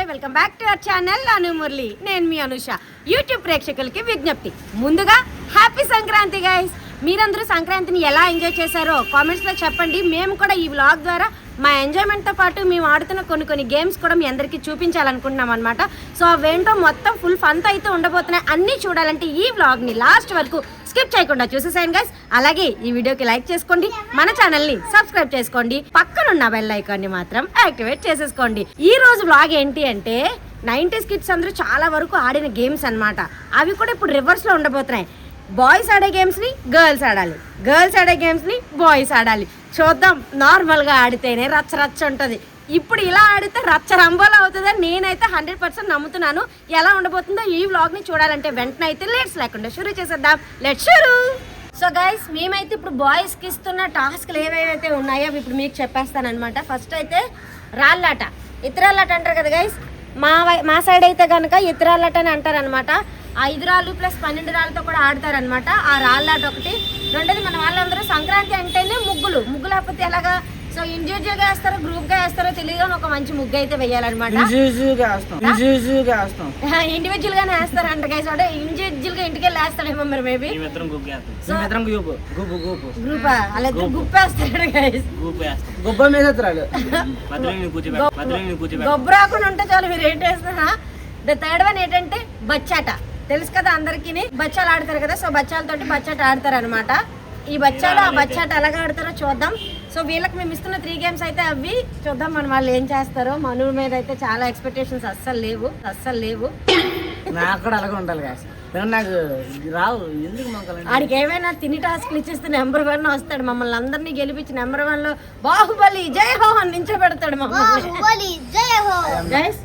Welcome back to our channel Anu Murali. నేను మీ Anusha. YouTube ప్రేక్షకులకి విజ్ఞప్తి, ముందుగా హ్యాపీ సంక్రాంతి గైస్. మీరందరూ సంక్రాంతిని ఎలా ఎంజాయ్ చేశారో కామెంట్స్లో చెప్పండి. మేము కూడా ఈ వ్లాగ్ ద్వారా మా ఎంజాయ్మెంట్తో పాటు మేము ఆడుతున్న కొన్ని గేమ్స్ కూడా మీ అందరికీ చూపించాలనుకుంటున్నాం అనమాట. సో అవేంటో మొత్తం ఫుల్ ఫన్తో అయితే ఉండబోతున్నాయి. అన్నీ చూడాలంటే ఈ వ్లాగ్ని లాస్ట్ వరకు స్కిప్ చేయకుండా చూసేసాను గైస్. అలాగే ఈ వీడియోకి లైక్ చేసుకోండి, మన ఛానల్ని సబ్స్క్రైబ్ చేసుకోండి, పక్కనున్న బెల్ ఐకాన్ని మాత్రం యాక్టివేట్ చేసేసుకోండి. ఈ రోజు వ్లాగ్ ఏంటి అంటే 90s కిడ్స్ అందరూ చాలా వరకు ఆడిన గేమ్స్ అనమాట. అవి కూడా ఇప్పుడు రివర్స్లో ఉండబోతున్నాయి. బాయ్స్ ఆడే గేమ్స్ని గర్ల్స్ ఆడాలి, గర్ల్స్ ఆడే గేమ్స్ని బాయ్స్ ఆడాలి. చూద్దాం, నార్మల్గా ఆడితేనే రచ్చ ఉంటుంది. ఇప్పుడు ఇలా ఆడితే రచ్చ రంబోలా అవుతుందని నేనైతే 100% నమ్ముతున్నాను. ఎలా ఉండబోతుందో ఈ వ్లాగ్ని చూడాలంటే వెంటనే అయితే లేట్స్ లేకుండా షురూ చేసేద్దాం. లెట్స్ షురూ. సో గైస్, మేమైతే ఇప్పుడు బాయ్స్కి ఇస్తున్న టాస్క్లు ఏవేవైతే ఉన్నాయో అవి ఇప్పుడు మీకు చెప్పేస్తాను అనమాట. ఫస్ట్ అయితే రాళ్ళాట, ఇతరాళ్ళాట అంటారు కదా గైస్. మా సైడ్ అయితే కనుక ఇతరాళ్ళాట అని అంటారనమాట. ఆ 5 రాళ్ళు ప్లస్ 12 రాళ్ళతో కూడా ఆడతారనమాట. ఆ రాళ్ళాట ఒకటి. రెండోది, మన వాళ్ళందరూ సంక్రాంతి అంటేనే ముగ్గులు లేకపోతే ఎలాగా. సో ఇండివిజువల్గా వేస్తారో గ్రూప్గా వేస్తారో తెలియదు, ఒక మంచి ముగ్గు అయితే వేయాలన్నమాట. ఇండివిజువల్ గానే వేస్తారంట గైస్. అంటే ఇండివిజువల్ గా ఇంటికి వెళ్ళి వేస్తాడేమో మరి మేబీ. గ్రూప్ అలా గుప్ప వేస్తాడు గైస్. గొప్ప రాకుండా ఉంటే చాలు, మీరు ఏంటి వేస్తారా. ద థర్డ్ వన్ ఏంటంటే బచ్చాట. తెలుసు కదా అందరికి, బచ్చాలు ఆడతారు కదా. సో బచ్చాలతోటి బచ్చాట ఆడతారు అనమాట. ఈ బచ్చాలు ఆ బచ్చాట ఎలాగ ఆడతారో చూద్దాం. సో వీళ్ళకి మేము ఇస్తున్న 3 గేమ్స్ అయితే అవి చూద్దాం. మన వాళ్ళు ఏం చేస్తారో. మను మీద అయితే చాలా ఎక్స్పెక్టేషన్స్ అస్సలు లేవు. నాకు కూడా అలాగే ఉండాలి కదా, నాకు రావు. ఎందుకు ఆడికి ఏమైనా తిని టాస్క్లు ఇచ్చేస్తే నెంబర్ 1 వస్తాడు. మమ్మల్ని అందరినీ గెలిపించి నెంబర్ 1 లో బాహుబలి జై హో అని నించోబెడతాడు మమ్మల్ని. గైస్,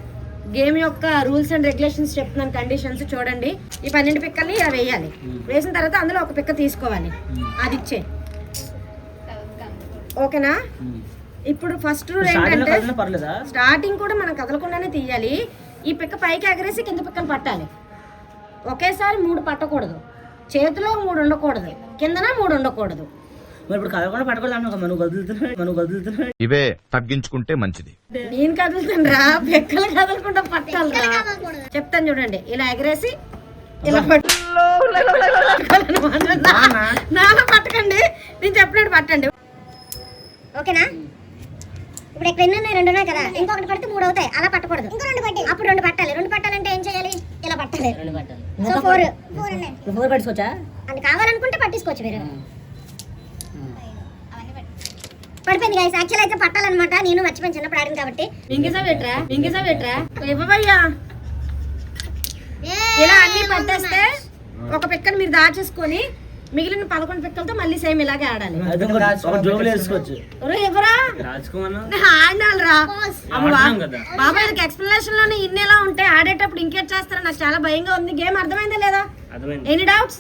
గేమ్ యొక్క రూల్స్ అండ్ రెగ్యులేషన్స్ చెప్తున్నాను, కండిషన్స్ చూడండి. ఈ 12 పిక్కల్ని ఇలా వేయాలి. వేసిన తర్వాత అందులో ఒక పిక్క తీసుకోవాలి, అది ఇచ్చే. ఓకేనా? ఇప్పుడు ఫస్ట్ రూల్ ఏంటంటే స్టార్టింగ్ కూడా మనం కదలకుండానే తీయాలి. ఈ పిక్క పైకి ఎగరేసి కింద పిక్కలు పట్టాలి. ఒకేసారి 3 పట్టకూడదు, చేతిలో 3 ఉండకూడదు, కిందన 3 ఉండకూడదు. ఇవే తగ్గించుకుంటే మంచిది. నేను కదులుతాను రా, పిక్కలు కదలకుండా పట్టాలి రా. చెప్తాను చూడండి. ఇలా ఎగరేసి ఇలా నాన్న పట్టకండి, నేను చెప్పినట్టు పట్టండి. ఓకేనా? ఇప్పుడు ఇక్కడ ఎన్ని ఉన్నాయి? 2 ఉన్నాయి కదా. ఇంకొకటి పడితే 3 అవుతాయి. అలా పట్టకూడదు. అప్పుడు 2 పట్టాలి. 2 పట్టాలంటే ఏం చేయాలి? ఇలా పట్టాలి. సో 4 పట్టుకోవచ్చా? అది కావాలనుకుంటే పట్టించుకోవచ్చు మీరు. పడిపోయింది గైస్. యాక్చువల్ అయితే పట్టాలన్నమాట. నేను మర్చిపోయాను చిన్నప్పుడు ఆడింది కాబట్టి. ఇంకేసా పెట్టరా ఇవ్వయ్యా. ఇలా అన్ని పట్టేస్తే ఒక పిక్కను మీరు దాచేసుకొని మిగిలిన 11 పిక్కలతో మళ్ళీ సేమ్ ఇలాగే ఆడాలి. బాబా ఎక్స్ప్లెనేషన్ లోనే ఇన్ని ఎలా ఉంటాయి, ఆడేటప్పుడు ఇంకేట్ చేస్తారా? నాకు చాలా భయంగా ఉంది. గేమ్ అర్థమైందా లేదా? Any doubts?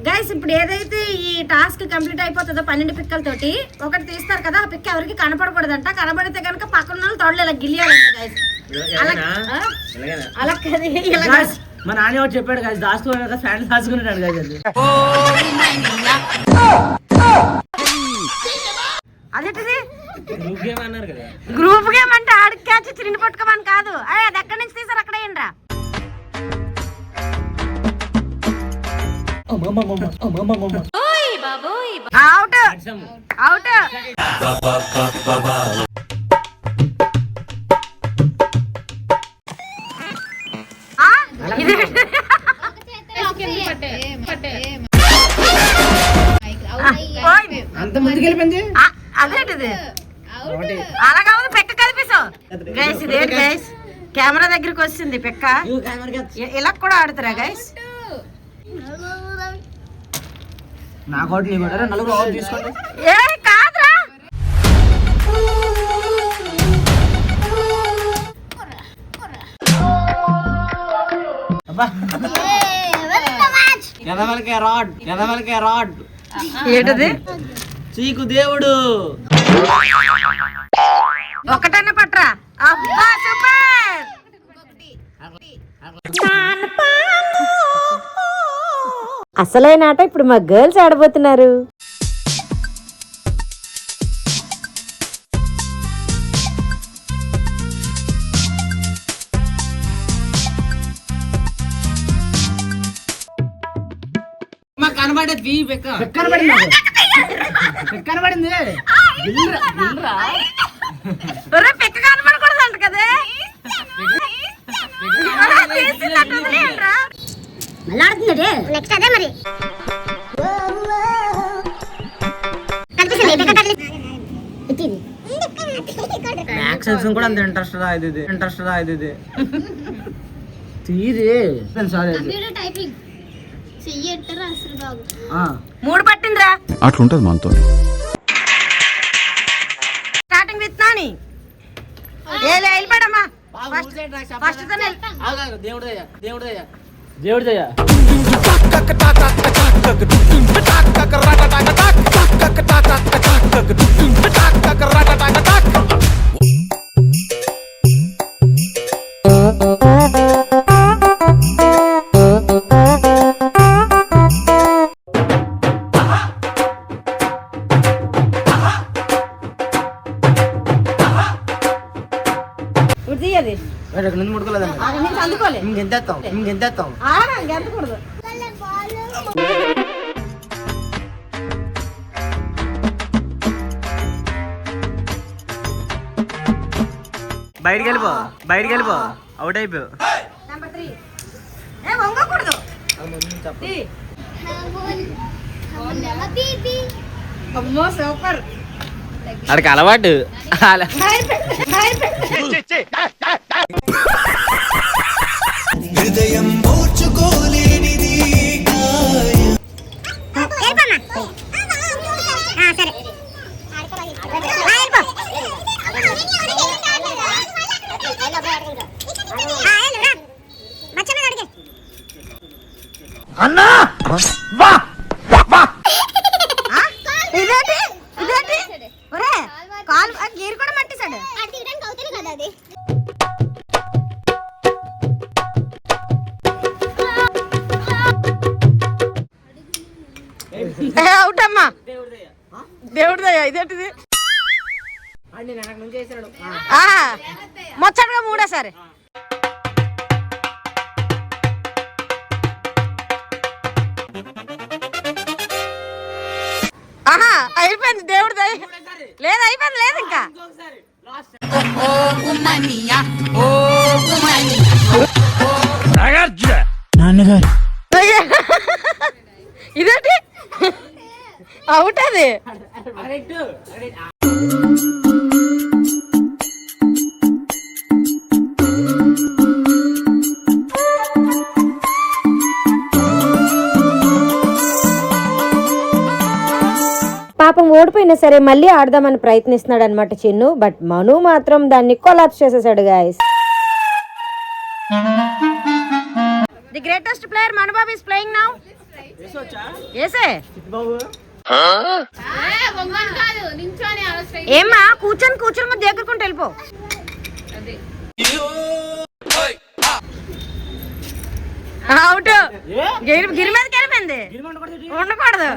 గైస్, ఇప్పుడు ఏదైతే ఈ టాస్క్ కంప్లీట్ అయిపోతుందో 12 పిక్కలతోటి ఒకటి తీస్తారు కదా, ఆ పిక్క ఎవరికి కనపడకూడదంట. కనబడితే కనుక పక్కన వాళ్ళు తోడలు ఇలా గిల్లియాలంట గైస్. అలా కదా మా నాన్న ఒకటి చెప్పాడు కదా, దాచుకున్నాడు ఫ్యాన్ దాచుకున్నాడు కదా. అదేంటిది గ్రూప్ గేమ్ అంటే ఆడికి క్యాచ్ చిరిని పట్టుకోమని కాదు. అది ఎక్కడి నుంచి తీసారు అక్కడ ఏంట్రా. Out out. అంత ముందుకు వెళ్ళిపోయింది. అదేంటిది అలా కాదు, పెక్క కనిపిస్తావు గైస్. ఇదేంటి గైస్, కెమెరా దగ్గరికి వచ్చింది పెక్క. ఇలా కూడా ఆడుతారా గైస్? నాకు ఒకటి నీ కొట్టారా, నలుగురు అవుట్ తీసుకోండి. ఏ కాదురా, ఎదవలకే రాడ్ ఏంటది? చీకు దేవుడు. ఒకటన్నా పట్రా. అబ్బా సూపర్. అసలైన ఆట ఇప్పుడు మా గర్ల్స్ ఆడబోతున్నారు. మాకు కనబడేది కనబడింది కనబడింది పెక్క కనబడకూడదంట కదే. నెక్స్ట్ అదే మరి మ్యాక్స్ కూడా అంత ఇంట్రెస్ట్ రా ఇది తీరి సారీ మూడు పట్టిందిరా. అట్లుంటది మనతో. స్టార్టింగ్ విత్ నాని వెళ్ళిపోయాడమ్మా. ఫస్ట్ దేవుడి దయ తీయది ముడుకోలేదండి అందుకోలే ఇంకెంతేస్తాం ఎంతకూడదు. బయటికి వెళ్ళిపో అవుట్ అయిపోయావు. నెంబర్ 3 వంగకూడదు. అమ్మో సూపర్. అక్కడికి అలవాటు హృదయం ఓర్చుకోలేనిది అన్నా గీరు కూడా మట్టిసాడు. అవుట్ అమ్మా. దేవుడి దయ ఇదేంటిది? మొచ్చటగా మూడే సరే. ఆహా అయిపోయింది. దేవుడి దయ లేదు, అయిపోయింది. లేదు ఇంకా ఇదేంటి అవుట్ అది. పాపం ఓడిపోయినా సరే మళ్ళీ ఆడదామని ప్రయత్నిస్తున్నాడు అనమాట చిన్ను. బట్ మను మాత్రం దాన్ని కొలాప్స్ చేసేసాడు guys. The greatest player Manubabu is playing now. ఏసే ఏమ్మా కూర్చొని దగ్గరకుంటూ వెళ్ళిపో. అవుట్. గిరి మీదకి వెళ్ళిపోయింది. ఉండకూడదు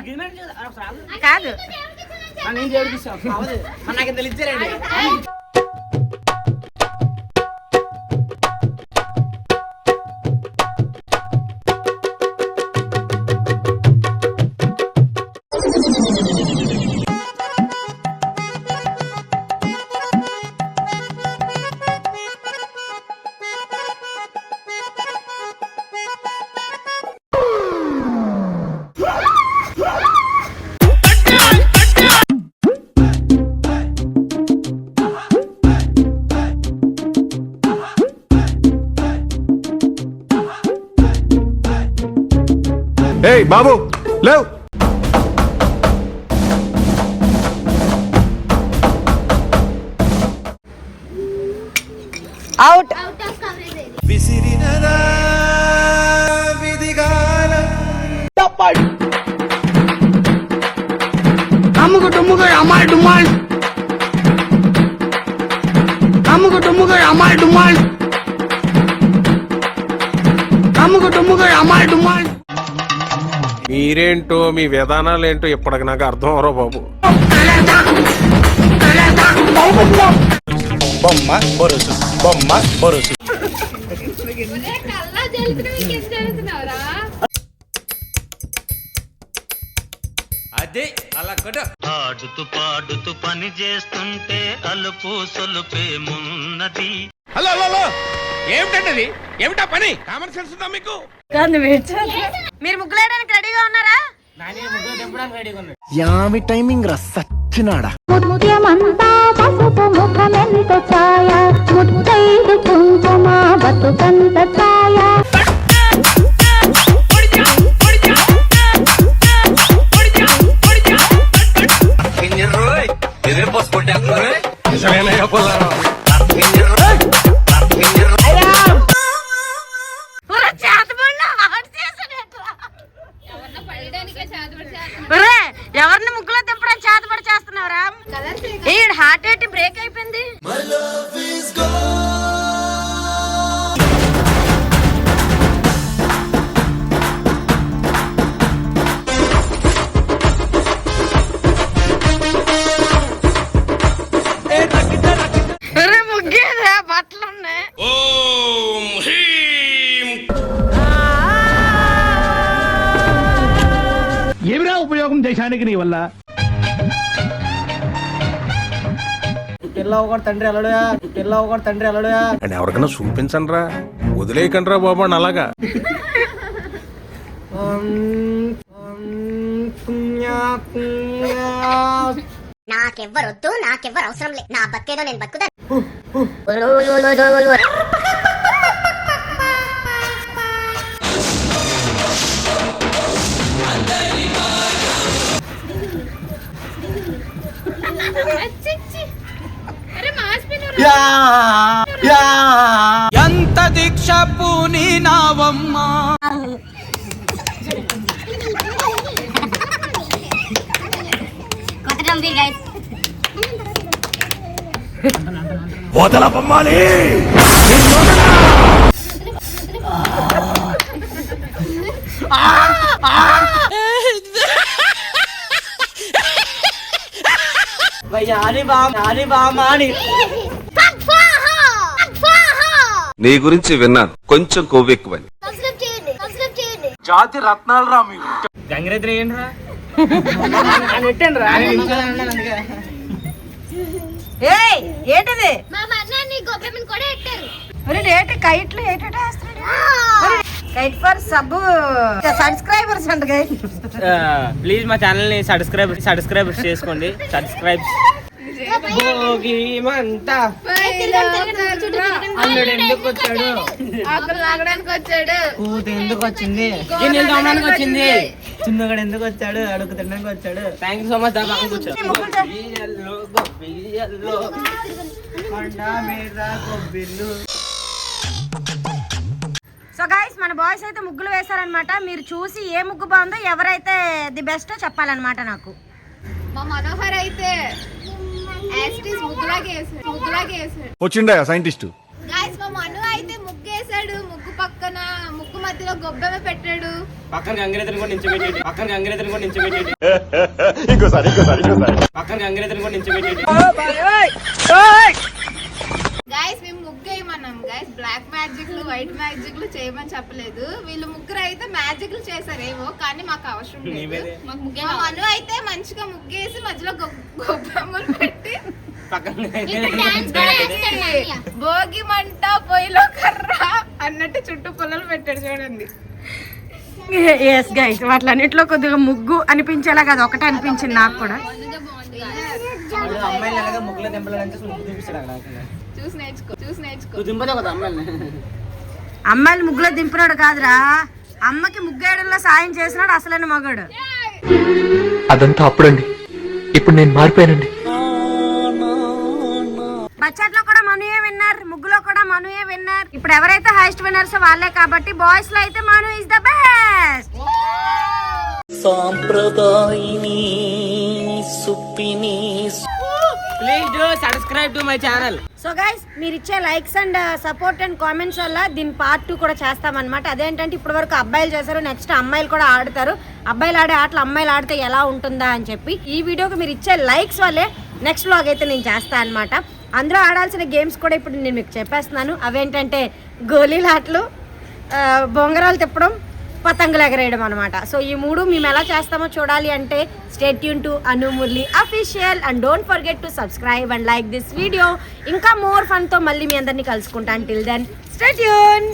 కాదు. నాకు తెలియచేయండి. ఏయ్ బాబు లేవ్. అవుట్. విసిరినదా విధిగాలం అమ్ముకు టుమ్ముకు అమ్మాయి డుమ్మాల్ అమ్ముకు టుమ్ముకు అమ్మాయి డుమ్మాల్ అమ్ముకు టుమ్ముకు అమ్మాయి డుమ్మాల్ మీరేంటో మీ విధానాలు ఏంటో ఇప్పటికి నాకు అర్థం అవరో బాబు. బొమ్మ బొరుసు బొమ్మ బొరుసు. అదే అలా కూడా ఆడుతూ పాడుతూ పని చేస్తుంటే అలుపు సొలుపేమున్నది. హలో హలో హలో, ఏమిటండి ఏమిటా పని? కామన్ సెన్స్ ఉందా మీకు? మీరు ముగ్గులు వేయడానికి రెడీగా ఉన్నారా? ముగ్గులు తెంపడానికి రెడీగా ఉన్నాడు. యామి టైమింగ్ రా సచ్చినాడా. ముత్యమంతా పసుపు ముఖమెంత ఛాయ ముత్తైదు కుంకుమ బతుకంత ఛాయ. ఎవరిని ముగ్గులో తిప్పడానికి చేతపడి చేస్తున్నావురా? ఈ హార్ట్ ఏంటి బ్రేక్ అయిపోయింది. ముగ్గేదా బట్టలు ఉన్నాయి. ఏమిరా ఉపయోగం దేశానికి నీ వల్ల? పిల్ల ఒకటి తండ్రి అలడుయా, పిల్ల ఒకటి తండ్రి అలడుయా. అండ్ ఎవరికైనా చూపించండి రా, వదిలేయకండి రా బాబు అని అలాగా. నాకెవ్వరొద్దు నాకెవ్వరు అవసరం లే, నా బతికేదో నేను బతుకుతా. ఎంత దీక్ష పూని నావమ్మా. వదల బొమ్మాలి. నీ గురించి విన్నాను, కొంచెం కొవ్వెక్కువని. జాతి రత్నాలు రా మీరు. గంగిరెద్దులు ఏంటి రా నెట్టండి రా. ఏయ్ ఏంటిది? కైట్లు కైట్ ఫర్ సబ్స్క్రైబర్స్ అంట. ప్లీజ్ మా ఛానల్ ని సబ్స్క్రైబ్ చేసుకోండి. సబ్స్క్రైబ్. భోగి మంట అల్లుడు ఎందుకు వచ్చాడు? ఆకులు లాగడానికి వచ్చాడు. కూతు ఎందుకు వచ్చింది? గిన్నెలు తోమడానికి వచ్చింది. చిన్నగడు ఎందుకు వచ్చాడు? అడుగు తినడానికి వచ్చాడు. Thank you so much. So guys మన బాయ్స్ అయితే ముగ్గులు వేశారనమాట. మీరు చూసి ఏ ముగ్గు బాగుందో, ఎవరైతే ది బెస్ట్ చెప్పాలన్నమాట నాకు. మా మనోహర్ అయితే ముగ్గులాగే వేసాడు. వచ్చిండా సైంటిస్ట్? గాయ్స్ మా మను అయితే ముగ్గేసాడు. ముగ్గు పక్కన ముగ్గు మధ్యలో గొబ్బెమ్మ పెట్టాడు. పక్కన గంగిరెద్దుని కూడా నించోబెట్టేది. గాయ్స్ మేము ముగ్గేయమన్నాం గాయ్స్. బ్లాక్ మ్యాజిక్లు వైట్ మ్యాజిక్లు చేయమని చెప్పలేదు. వీళ్ళు ముగ్గురు అయితే మ్యాజిక్లు చేశారేమో, కానీ మాకు అవసరం లేదు. మా మను అయితే మంచిగా ముగ్గేసి మధ్యలో గొబ్బెమ్మలు పెట్టి భోగి మంట పొయ్యిలో కర్ర అన్నట్టు చుట్టూ పొలాలు పెట్టాడు చూడండి. ఎస్ గైస్ వాటిలన్నింటిలో కొద్దిగా ముగ్గు అనిపించేలా కాదు, ఒకటే అనిపించింది నాకు కూడా. అమ్మాయిలాగా ముగ్గులో తెంపలేదంటే ముగ్గు చూపిస్తాడు అక్కడ. చూసి నేర్చుకో. నువ్వు దింపదే కదా అమ్మాయిని. అమ్మాయిలు ముగ్గులో దింపినాడు కాదురా, అమ్మకి ముగ్గేయడంలో సాయం చేసినాడు అసలైన మగాడు. అదంతా అప్పుడండి, ఇప్పుడు నేను మారిపోయానండి. బడ్జెట్లో కూడా మనుయే విన్నర్, ముగ్గులో కూడా మనుయే విన్నర్. ఇప్పుడు ఎవరైతే హైయెస్ట్ విన్నర్స్ వాళ్ళే కాబట్టి బాయ్స్ లో అయితే మను ఇస్ ద బెస్ట్. సాంప్రదాయిని సుప్పిని please do subscribe to my channel. So guys మీరు ఇచ్చే likes and support and comments వల్ల దీని పార్ట్ 2 కూడా చేస్తామన్నమాట. అదేంటంటే ఇప్పటి వరకు అబ్బాయిలు చేశారు, నెక్స్ట్ అమ్మాయిలు కూడా ఆడతారు. అబ్బాయిలు ఆడే ఆటలు అమ్మాయిలు ఆడితే ఎలా ఉంటుందా అని చెప్పి ఈ వీడియోకి మీరు ఇచ్చే లైక్స్ వల్లే నెక్స్ట్ వ్లాగ్ అయితే నేను చేస్తాను అనమాట. అందులో ఆడాల్సిన గేమ్స్ కూడా ఇప్పుడు నేను మీకు చెప్పేస్తున్నాను. అవేంటంటే గోళీల ఆటలు, బొంగరాలు తిప్పడం, పతంగులు ఎగరేయడం అనమాట. సో ఈ 3 మేము ఎలా చేస్తామో చూడాలి అంటే stay tune to Anu Murali official and don't forget to subscribe and like this video. ఇంకా మోర్ ఫన్ తో మళ్ళీ మీ అందరినీ కలుసుకుంటాను. Till then stay tune.